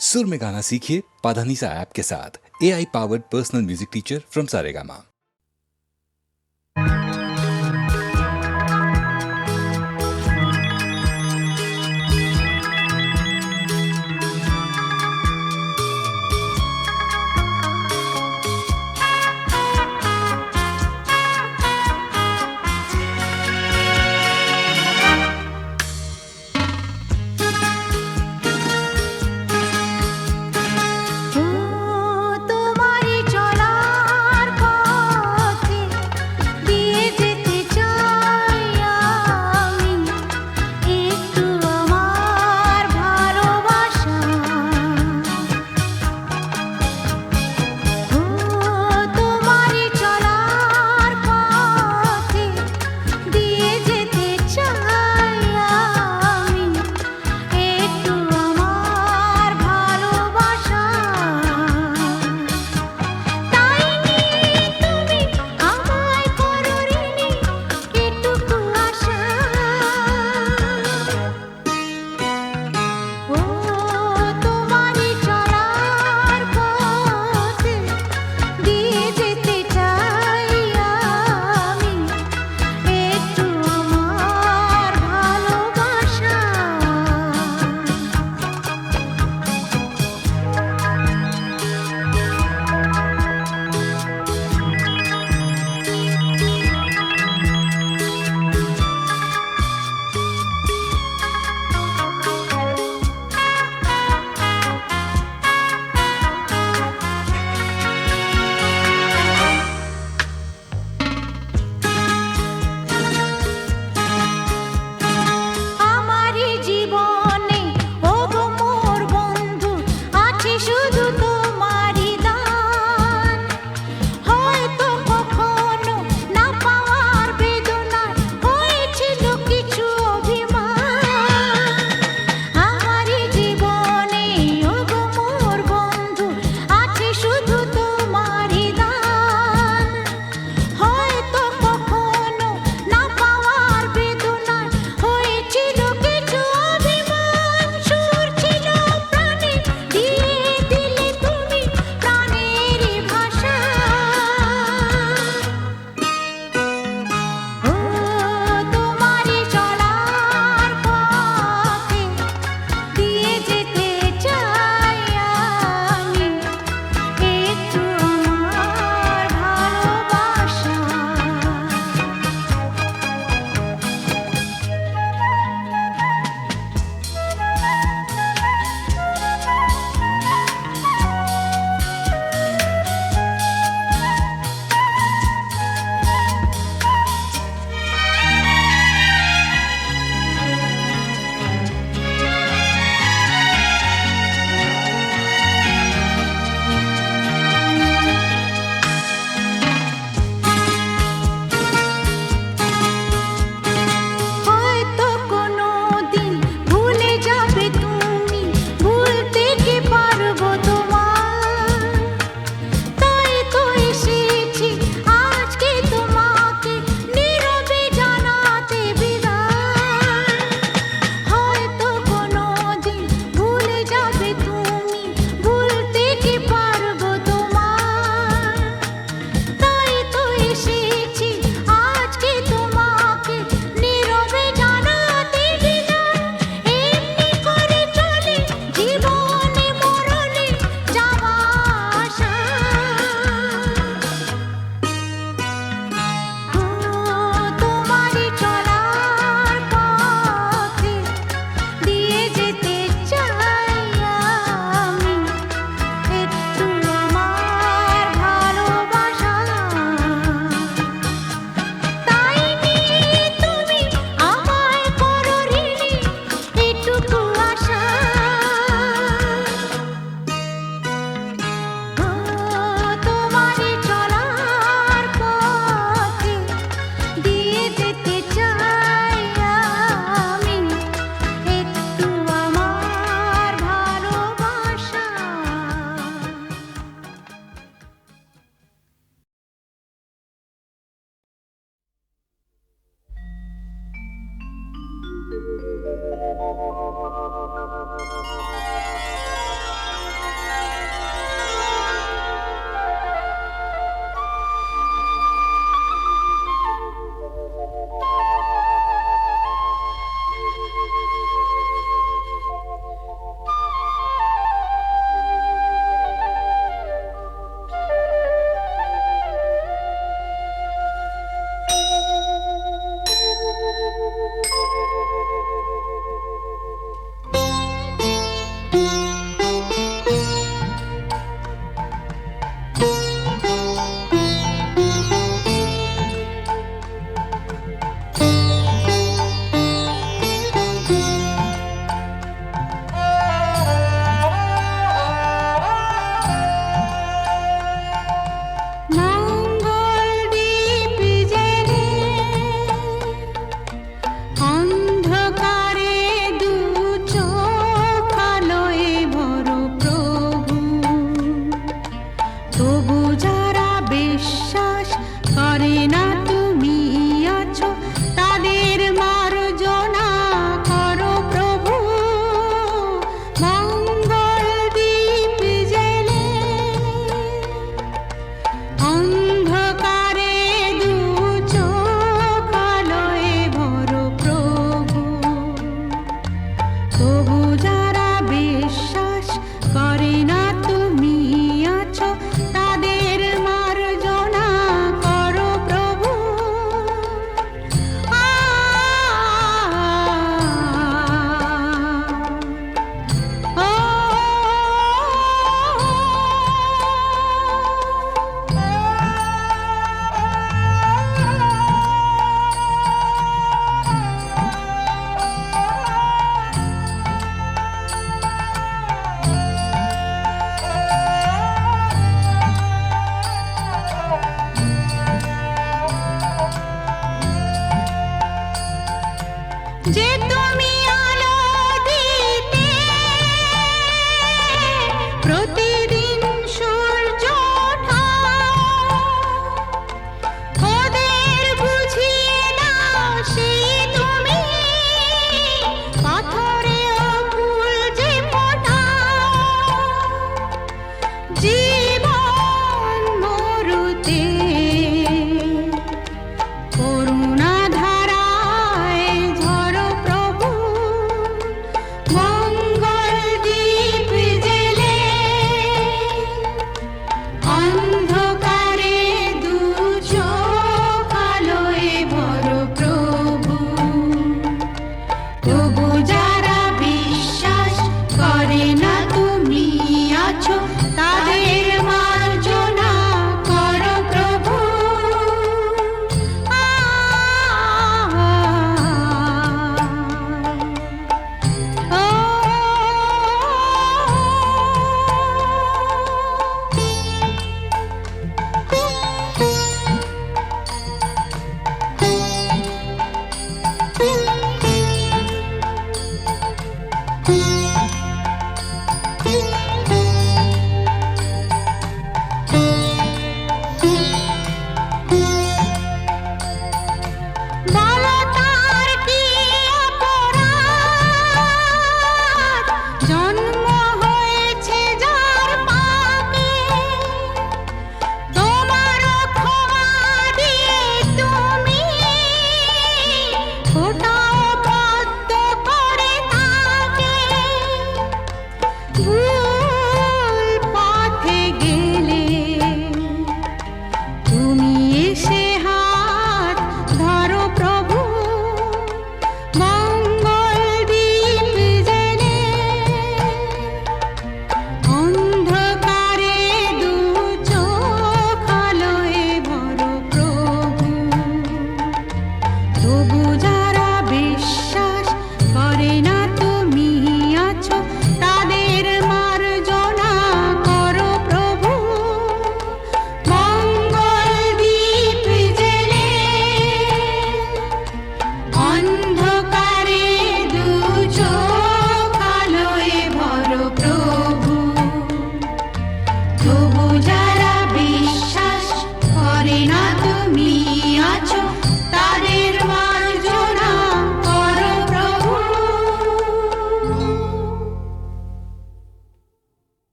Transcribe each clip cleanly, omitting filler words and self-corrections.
सुर में गाना सीखिए पाधानीसा ऐप के साथ। AI powered personal music teacher from Saregama. তোমারি চলার পথ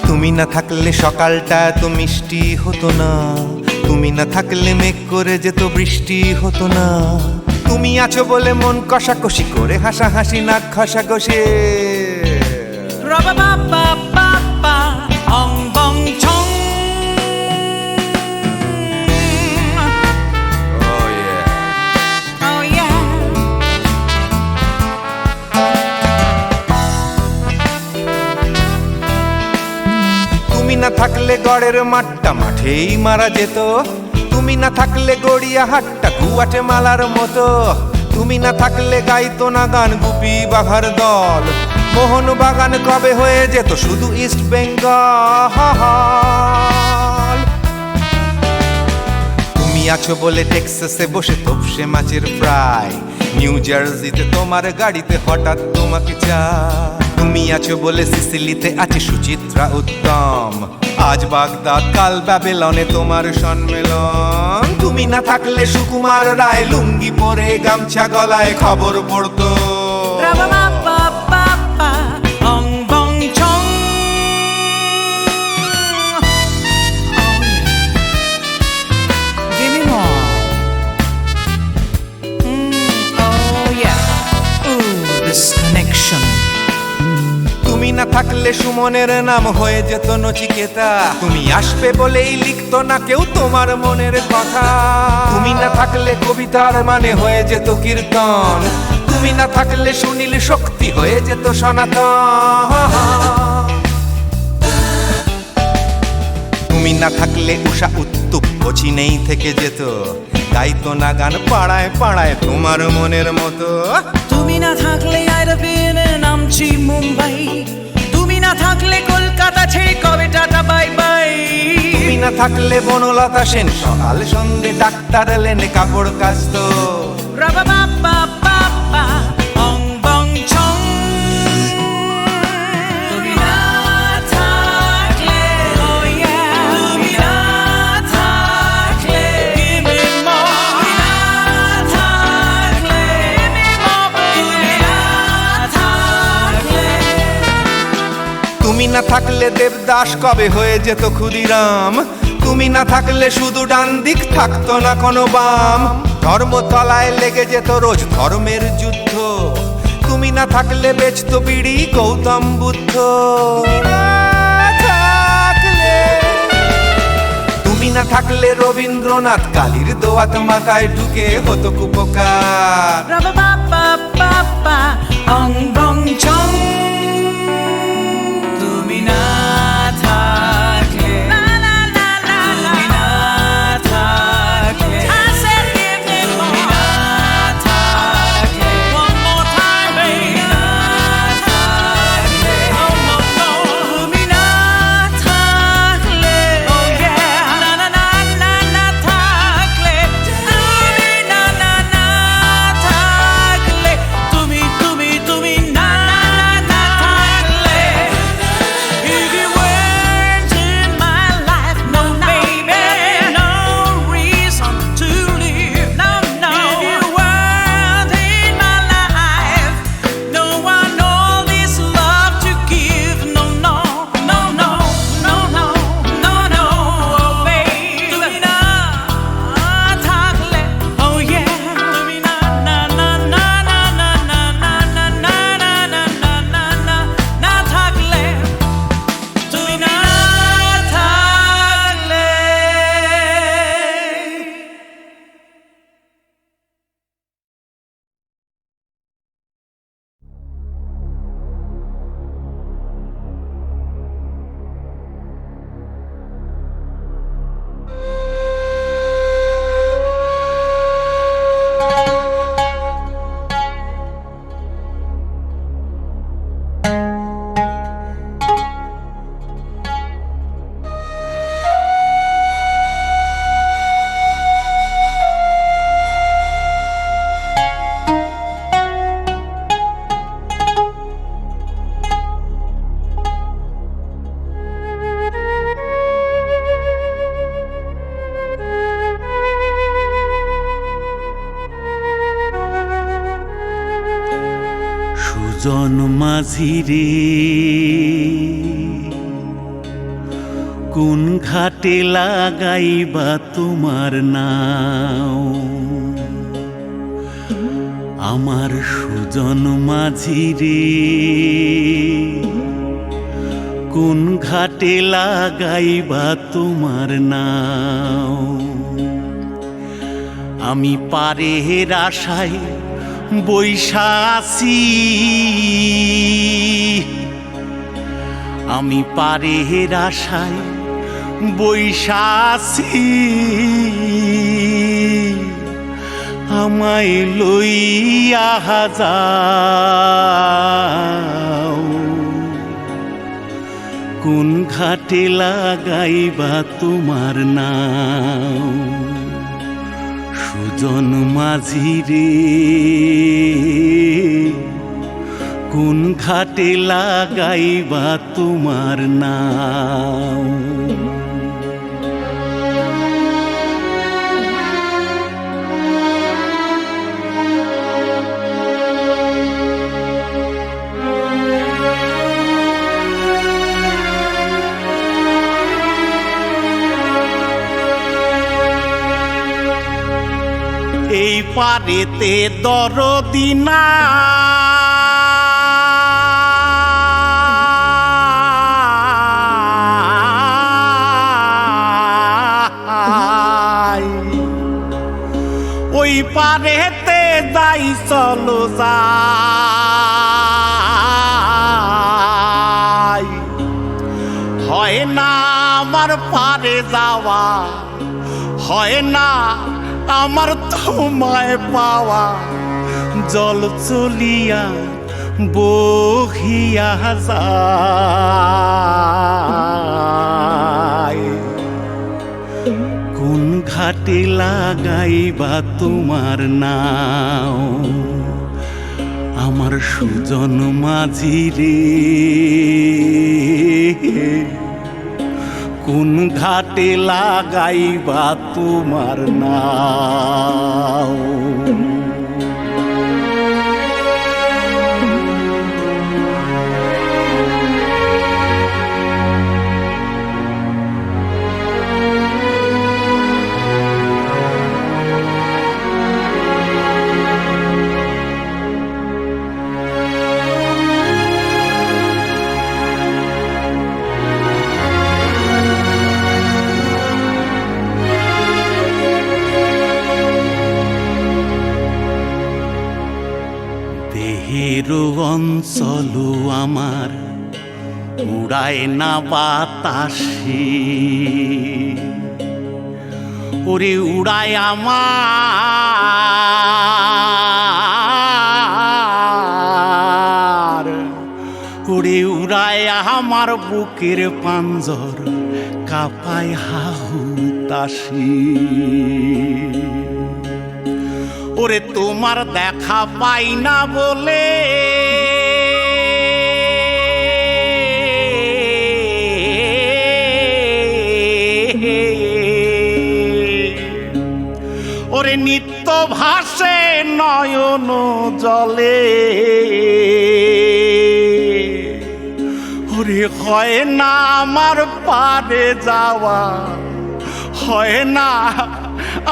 তুমি না থাকলে সকালটা এত মিষ্টি হতো না, তুমি না থাকলে মেঘ করে যেত বৃষ্টি হতো না। তুমি আছো বলে মন কষাকষি করে হাসাহাসি নাক ঘষাঘষি। তুমি না থাকলে গড়ের মাঠটা মাঠেই মারা যেত, তুমি না থাকলে গড়িয়া হাটটা গুয়াটে মালার মতো। তুমি না থাকলে গাইতো না গান গুপি বাঘার দল, মোহন বাগান কবে হয়ে যেত শুধু ইস্ট বেঙ্গল। তুমি আছো বলে টেক্সাসে বসে তোপসে মাছের ফ্রাই, নিউ জার্সিতে তোমার গাড়িতে হঠাৎ তোমাকে চাই। তুমি আছো বলে সিসিলিতে আছে সুচিত্রা উত্তম, আজ বাগদাদ কাল ব্যাবিলনে তোমার সম্মেলন। তুমি না থাকলে সুকুমার রায় লুঙ্গি পরে গামছা গলায় খবর পড়তো। তুমি না থাকলে সুমনের নাম হয়ে যেত নচিকেতা, তুমি আসবে বলেই লিখতো না কেউ তোমার মনের কথা। তুমি না থাকলে কবিতার মানে হয়ে যেত কীর্তন, তুমি না থাকলে সুনীল শক্তি হয়ে যেত সনাতন। তুমি না থাকলে উষা উত্তুপ কোচিনেই থেকে যেত, গাইতো না গান পাড়ায় পাড়ায় তোমার মনের মতো। তুমি না থাকলে নামছি মুম্বাই, তুমি না থাকলে কলকাতা ছেড়ে কবে টাটা বাই বাই। তুমি না থাকলে বনলতা সেন সকাল সন্ধে ডাক্তার লেনে কাপড় কাচতো। তুমি না থাকলে দেবদাস কবে হয়ে যেত ক্ষুদিরাম, তুমি না থাকলে শুধু ডান দিক থাকতো না কোনো বাম। ধর্মতলায় লেগে যেত রোজ ধর্মের যুদ্ধ, তুমি না থাকলে বেচতো বিড়ি গৌতম বুদ্ধ। তুমি না থাকলে রবীন্দ্রনাথ কালীর দোয়াত মাথায় ঢুকে হতো কুপকার। সুজন মাঝি রে কোন ঘাটে লাগাইবা তোমার নাও আমার সুজন মাঝি রে কোন ঘাটে লাগাইবা তোমার নাও আমি পারের আশায় বৈশা আছি আমি পারের আশায় বৈশা আছি আমায় লইয়া যাও কোন ঘাটে লাগাইবা তোমার নাও সুজন মাঝি রে কোন ঘাটে লাগাইবা তোমার নাও এই পারেতে দরদি না ওই পারেতে যাই চলো যাই হয় না আমার পারে যাওয়া হয় না আমার তোমায় পাওয়া জল চলিয়া বহিয়া যায় কোন ঘাটে লাগাইবা তোমার নাও আমার সুজন মাঝি রে কোন ঘাটে লাগাইবা তোমার নাও দেহের অঞ্চল আমার উড়ায় না বাতাসে ওরে উড়ায় আমার ওরে উড়ায় আমার বুকের পাঞ্জর কাঁপায় হাহুতাশি ওরে তোমার দেখা পাই না বলে ওরে নিত্য ভাসে নয়ন জলে ওরে হয় না আমার পারে যাওয়া হয় না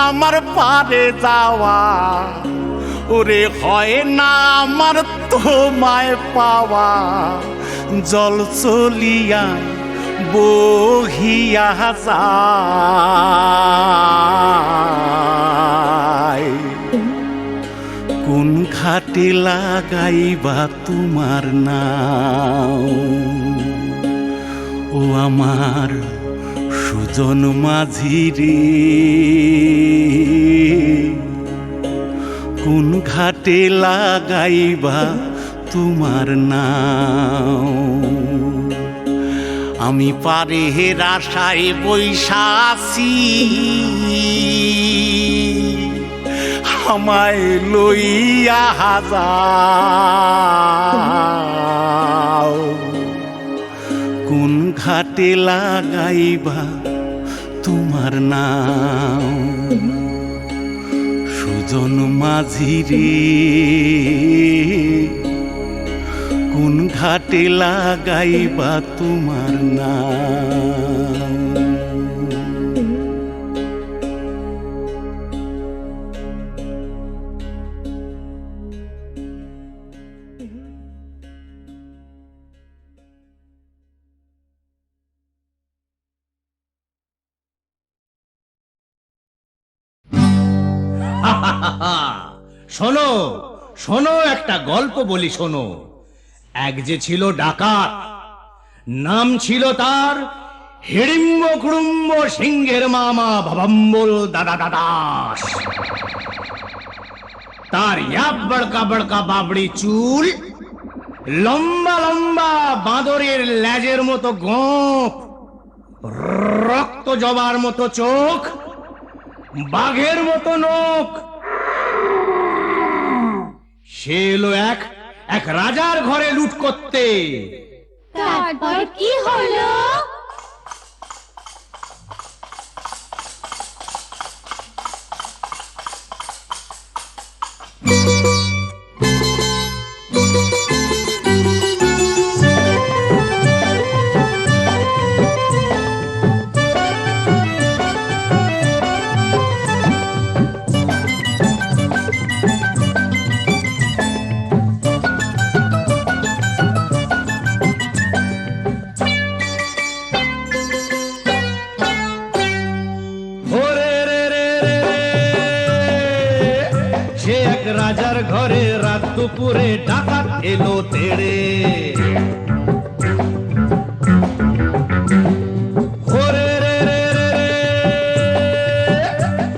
আমার পারে যাওয়া ওরে হয় না আমার তোমায় পাওয়া জল চলিয়া বহিয়া যায় কোন ঘাটে লাগাইবা তোমার নাও ও আমার সুজন মাঝি রে কোন ঘাটে লাগাইবা তোমার নাও আমি পারের আশায় বৈশা আছি আমায় লইয়া যাও কোন ঘাটে লাগাইবা তোমার নাও সুজন মাঝি রে কোন ঘাটে লাগাইবা তোমার নাম। শোনো শোনো, একটা গল্প বলি শোনো। এক যে ছিল ডাকাত, নাম ছিল তার হিড়িম্ব কুড়ুম্ব সিংহের মামা ভবম্বল দাদা দাদাস। তার ইয়াব বড়কা বড়কা বাবড়ি চুল, লম্বা লম্বা বাঁদরের লেজের মতো গোঁফ, রক্ত জবার মতো চোখ, বাঘের মতো নখ। সে এলো এক রাজার ঘরে লুট করতে। তারপর কি হলো? রাজার ঘরে রাত দুপুরে ডাকাত এলো তেড়ে।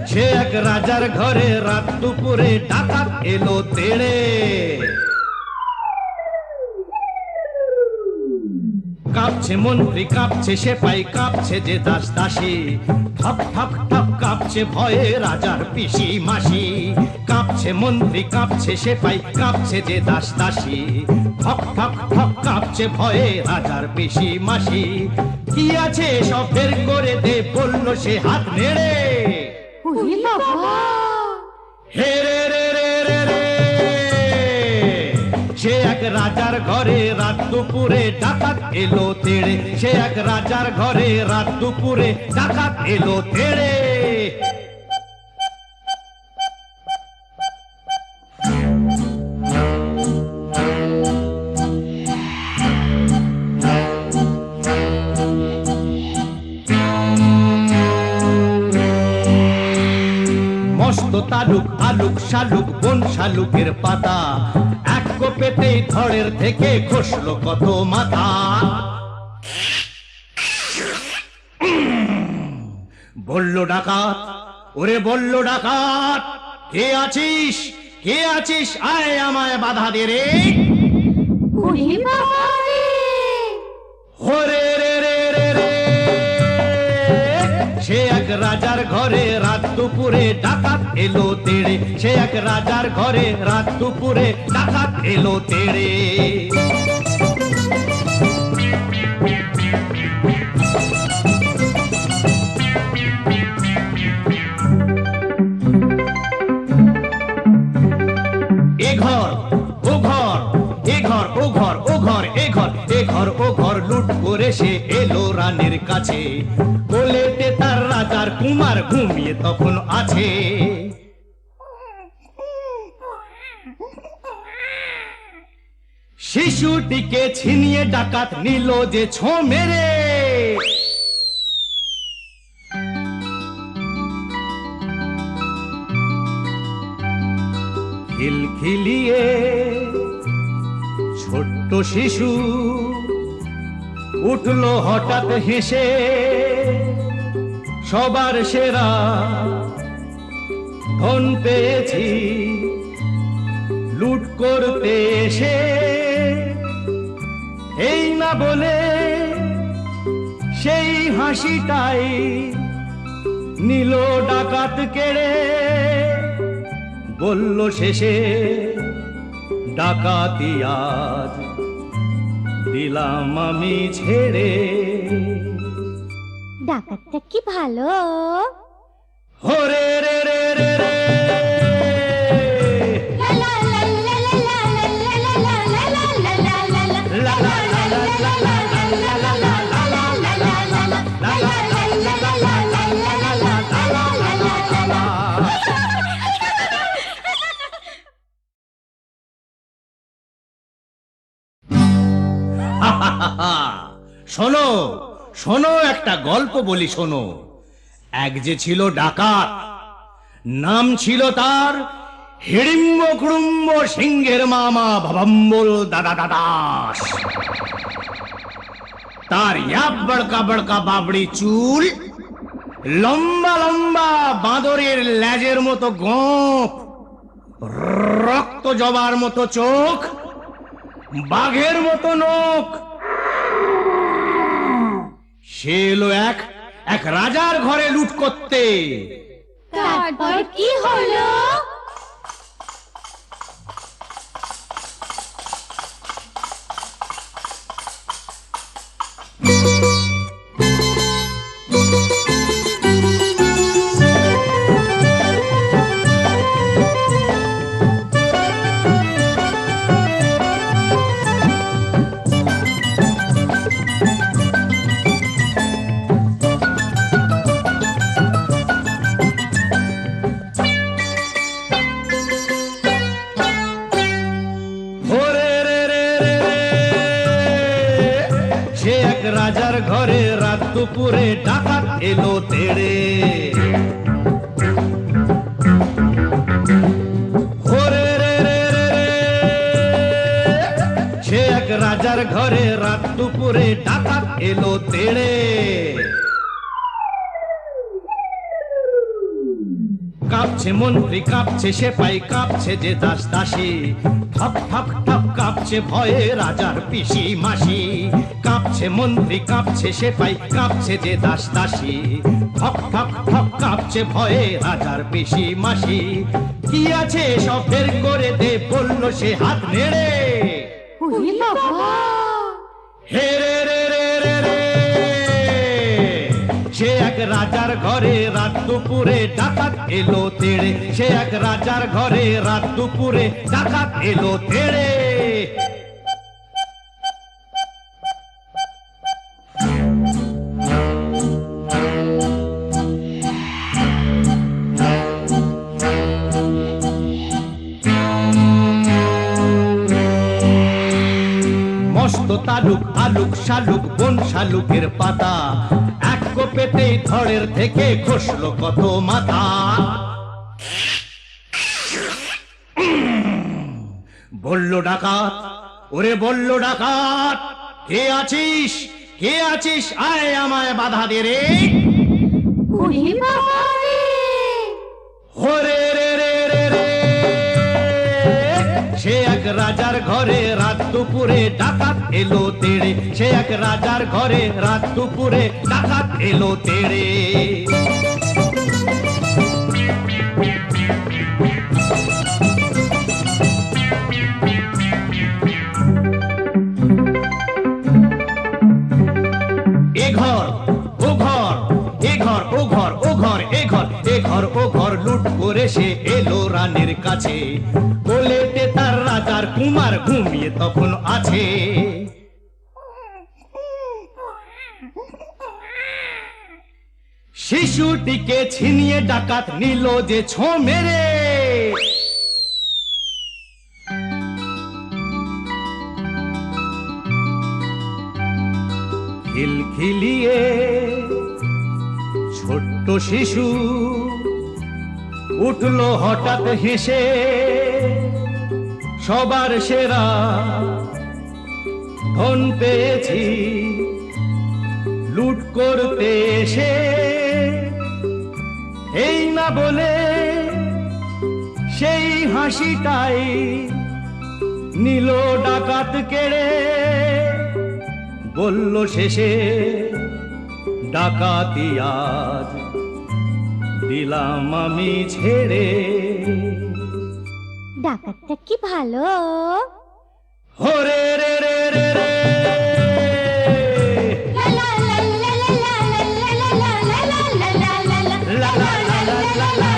সে এক রাজার ঘরে রাত দুপুরে ডাকাত এলো তেড়ে। কাঁপছে মন্ত্রী, কাঁপছে সেপাই, কাঁপছে যে দাস দাসী। ঠক ঠক ঠক কাঁপছে ভয়ে রাজার পিসি মাসি। কাঁপছে মন্ত্রী, কাঁপছে সেপাই, কাঁপছে যে দাস দাসী। ঠক ঠক ঠক কাঁপছে ভয়ে রাজার পিসি মাসি। কি আছে সব বের করে দে, বলল সে হাত নেড়ে। ওরে বাবা! হে রে রে রে রে রে। সে এক রাজার ঘরে রাত দুপুরে ডাকাত এলো তেড়ে। সে এক রাজার ঘরে রাত দুপুরে ডাকাত এলো তেড়ে। মস্ত তালুক আলুক শালুক বন শালুকের পাতা, এক কোপেতেই ধড়ের থেকে খসলো কত মাথা। বলল ডাকাত, ওরে বলল ডাকাত, কে আছিস কে আছিস, আয় আমায় বাধা দে রে। ওরে বাবা রে! ওরে রে রে রে রে। সে এক রাজার ঘরে রাত দুপুরে ডাকাত এলো তেড়ে। সে এক রাজার ঘরে রাত দুপুরে ডাকাত এলো তেড়ে। এ ঘর ও ঘর, এ ঘর ও ঘর, ও ঘর এ ঘর, এ ঘর ও ঘর লুট করে সে এলো রানীর কাছে। কোলেতে তার রাজার কুমার ঘুমিয়ে তখন আছে। শিশুটিকে ছিনিয়ে ডাকাত নিল যে ছো মেরে। খিলখিলিয়ে ছোট্ট শিশু উঠলো হঠাৎ হেসে। সবার সেরা ধন পেয়েছি লুট করতে এসে। এই না বলে সেই হাসিটাই নিল ডাকাত কেড়ে। বলল শেষে ডাকাতি আজ দিলাম আমি ছেড়ে। ডাকাতটা কি ভালো! হরে রে রে রে রে। লা লা লা লা লা লা লা লা লা লা লা লা লা লা। শোনো শোনো, একটা গল্প বলি শোনো। এক যে ছিল ডাকাত, নাম ছিল তার হিড়িম্ব কুড়ুম্ব সিংহের মামা ভবম্বল দাদা দাদাস। তার ইয়াব বড়কা বড়কা বাবড়ি চুল, লম্বা লম্বা বাঁদরের লেজের মতো গোঁফ, রক্ত জবার মতো চোখ, বাঘের মতো নখ। সে এলো এক রাজার ঘরে লুট করতে। তারপর কি হলো? ওরে রে রে রে রে, সে এক রাজার ঘরে রাত দুপুরে ডাকাত এলো তেড়ে। ওরে রে রে রে রে, সে এক রাজার ঘরে রাত দুপুরে ডাকাত এলো তেড়ে। কাঁপছে মন্ত্রী, কাঁপছে সেপাই, কাঁপছে যে দাস দাসী, ঠপ ঠপ ঠপ কাঁপছে ভয়ে রাজার পিসি মাসি। কাঁপছে মন্ত্রী, কাঁপছে সেপাই, কাঁপছে যে দাস দাসী, ঠপ ঠপ ঠপ কাঁপছে ভয়ে রাজার পিসি মাসি। কি আছে সব বের করে দে, বলল সে হাত নেড়ে। ওরে বাবা! হে রে রে রে রে রে, সে এক রাজার ঘরে রাত দুপুরে ডাকাত এলো তেড়ে। সে এক রাজার ঘরে রাত দুপুরে ডাকাত এলো তেড়ে। মস্ত তালুক আলুক শালুক বন শালুকের পাতা, এক কোপেতেই ধড়ের থেকে খসলো কত মাথা। বলল ডাকাত, ওরে বলল ডাকাত, কে আছিস কে আছিস, আয় আমায় বাধা দে রে। ওরে বাবা রে! ওরে রে রে রে রে, সে এক রাজার ঘরে রাত দুপুরে ডাকাত এলো তেড়ে। সে এক রাজার ঘরে রাত দুপুরে ডাকাত এলো তেড়ে। এ ঘর ও ঘর, এ ঘর ও ঘর, ও ঘর এ ঘর, এ ঘর ও ঘর লুট করে সে এলো রানীর কাছে। কোলেতে তার রাজার কুমার ঘুমিয়ে তখন আছে। শিশুটিকে ছিনিয়ে ডাকাত নিল যে ছো মেরে। খিলখিলিয়ে ছোট্ট শিশু উঠলো হঠাৎ হেসে, সবার সেরা ধন পেয়েছি লুট করতে এসে। এই না বলে সেই হাসিটাই নিল ডাকাত কেড়ে। বলল শেষে ডাকাতি আজ দিলাম আমি ছেড়ে। ডাকাতটা কি ভালো! হরে রে রে রে রে, লা লা লা লা লা লা লা লা লা লা লা লা লা লা লা লা লা লা।